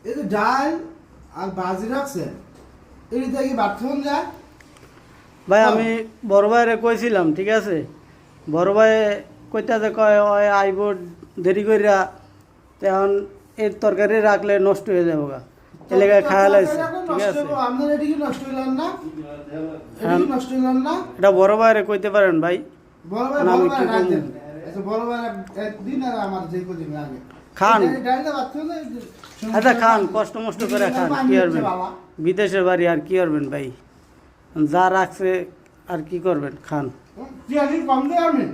এই যে ডাল আর বাজি রাখছেন এটা কি ভাত খাওয়ান যায়? ভাই আমি বড় ভাইরে কইছিলাম, ঠিক আছে, বড় ভাই কইতাছে কয় ওই আইব দেরি কইরা, তখন এর তরকারি রাখলে নষ্ট হয়ে যাবো গা, এলাকায় খাওয়া লাগছে, ঠিক আছে। আপনার এটা কি নষ্ট হইলেন না? এটা কি নষ্ট হইলেন না? এটা বড় ভাইরে কইতে পারেন ভাই। বড় ভাই না, বড় আমি ভাই কি রাখ করবো? দেন। আচ্ছা বড় ভাই একদিন আর আমার যে কদিন লাগে খান। ডালটা ভাত খাওয়ালে আচ্ছা খান, কষ্ট মষ্ট করে খান, কি করবেন, বিদেশের বাড়ি আর কি করবেন ভাই, যা রাখছে আর কি করবেন, খান। টিয়ালি কম দেয় আমি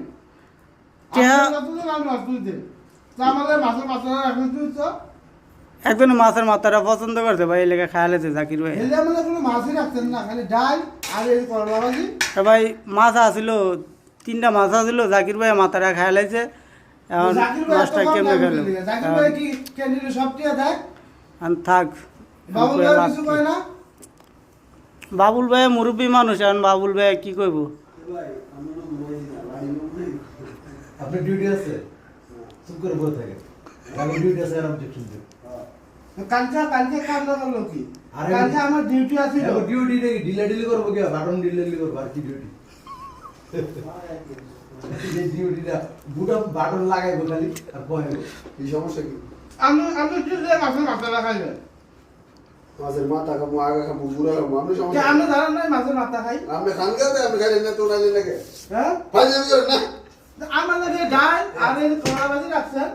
টিয়া- আমাদের মাছের মাথাটা রাখুন তো একজনে মাছের মাথাটা পছন্দ করছে ভাই, এলাকা খাওয়া লাগছে জাকির ভাই। এলে আমাদের কোনো মাছই রাখতেন না, খালি ডাল আর এই করলা ভাজি। ভাই মাছ আসিল, 3টা মাছ আসিল, জাকির ভাই মাথাটা খাওয়া লাগছে, এখন জাকির ভাই এত মাছটা কম কেমনে দামে খেলো, দিলে। জাকির ভাই কি ক্যান্টিনে সব টিয়া দেয়? থাক। বাবুল কইয়া ভাই লাভ কিছু কি? কয় না? বাবুল ভাই মুরব্বী মানুষ, এখন বাবুল ভাই কি কইব। আপনার ডিউটি আছে, চুপ করে বসে থাকে। আমার ডিউটি আছে আর অবজেকশন দেব। কালকে কামনা করলো কি? আরে কালকে আমার ডিউটি আছে তো। এখন ডিউটি দেখি ডিলে করবো কি, বাটন ডিলে করবো আর কি ডিউটি। এই ডিউটিটা দুটো বাটন লাগাইবো খালি আর বহাইবো। এই সমস্যা কি? আমি কি যে মাছের মাথাটা খাইবেন? মাছের মাথা খাবো, আগা খাবো, বুড়া খাবো, আমরা যে সমস্যা আমি জানেন নাই মাছের মাথা খাই? আমরা খান খাতে আমি খাই না, তো না লাগে হ্যাঁ? ফাইজে না। আমার লাগে ডাল আর এই করলা ভাজি রাখছেন।